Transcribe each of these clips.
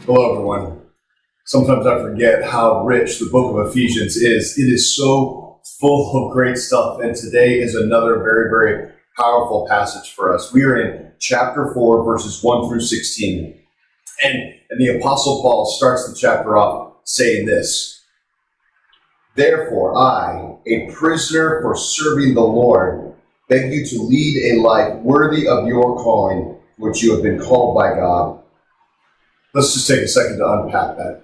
Hello, everyone. Sometimes I forget how rich the book of Ephesians is. It is so full of great stuff, and today is another very, very powerful passage for us. We are in chapter 4, verses 1 through 16. And the Apostle Paul starts the chapter off saying this: "Therefore, I, a prisoner for serving the Lord, beg you to lead a life worthy of your calling, which you have been called by God." Let's just take a second to unpack that.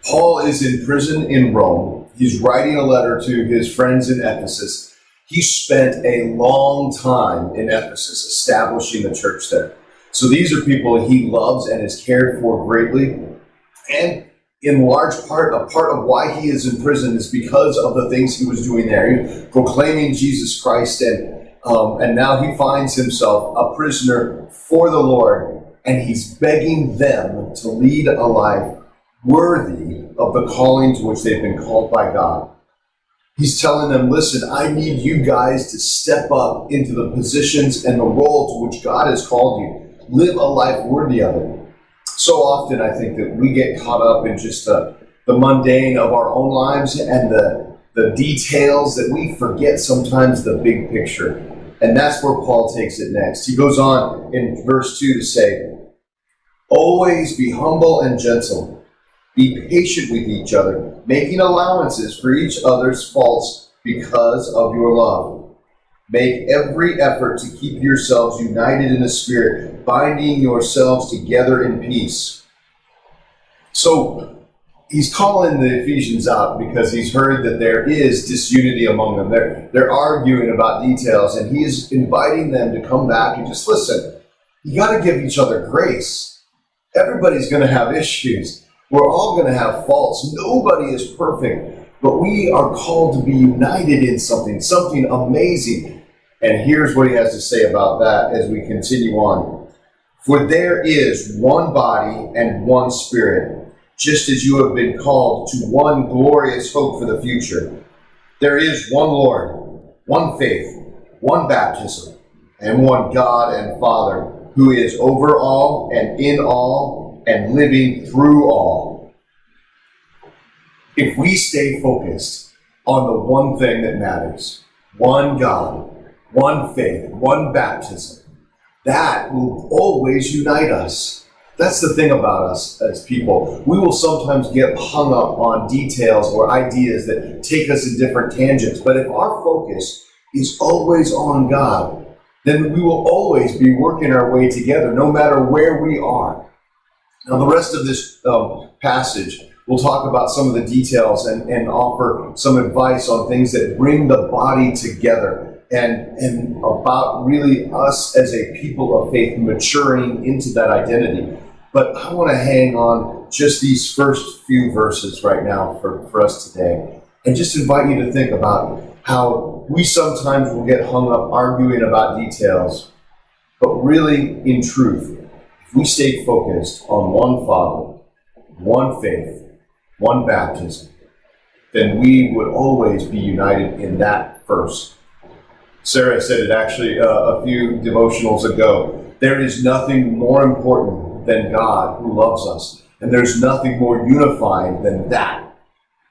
Paul is in prison in Rome. He's writing a letter to his friends in Ephesus. He spent a long time in Ephesus establishing the church there. So these are people he loves and is cared for greatly. And in large part, a part of why he is in prison is because of the things he was doing there, proclaiming Jesus Christ. And now he finds himself a prisoner for the Lord. And he's begging them to lead a life worthy of the calling to which they've been called by God. He's telling them, listen, I need you guys to step up into the positions and the role to which God has called you. Live a life worthy of it. So often I think that we get caught up in just the mundane of our own lives and the details that we forget sometimes the big picture. And that's where Paul takes it next. He goes on in verse 2 to say, "Always be humble and gentle. Be patient with each other, making allowances for each other's faults because of your love. Make every effort to keep yourselves united in the Spirit, binding yourselves together in peace." So he's calling the Ephesians out because he's heard that there is disunity among them. They're arguing about details, and he is inviting them to come back and just listen. You got to give each other grace. Everybody's going to have issues. We're all going to have faults. Nobody is perfect, but we are called to be united in something amazing. And here's what he has to say about that as we continue on. "For there is one body and one Spirit, just as you have been called to one glorious hope for the future. There is one Lord, one faith, one baptism, and one God and Father, who is over all and in all and living through all." If we stay focused on the one thing that matters, one God, one faith, one baptism, that will always unite us. That's the thing about us as people. We will sometimes get hung up on details or ideas that take us in different tangents. But if our focus is always on God, then we will always be working our way together, no matter where we are. Now, the rest of this passage, we'll talk about some of the details and offer some advice on things that bring the body together. And about really us as a people of faith maturing into that identity. But I want to hang on just these first few verses right now for us today. And just invite you to think about how we sometimes will get hung up arguing about details. But really, in truth, if we stay focused on one Father, one faith, one baptism, then we would always be united in that first. Sarah said it actually a few devotionals ago. There is nothing more important than God who loves us. And there's nothing more unifying than that.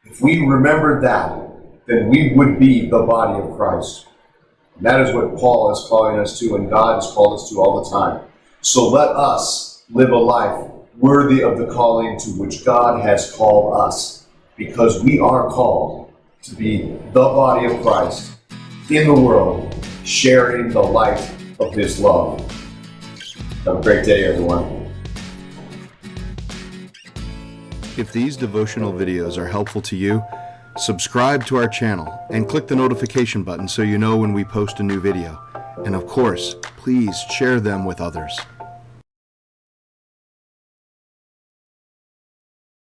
If we remember that, then we would be the body of Christ. And that is what Paul is calling us to, and God has called us to all the time. So let us live a life worthy of the calling to which God has called us, because we are called to be the body of Christ in the world, sharing the light of His love. Have a great day, everyone. If these devotional videos are helpful to you, subscribe to our channel and click the notification button so you know when we post a new video. And of course, please share them with others.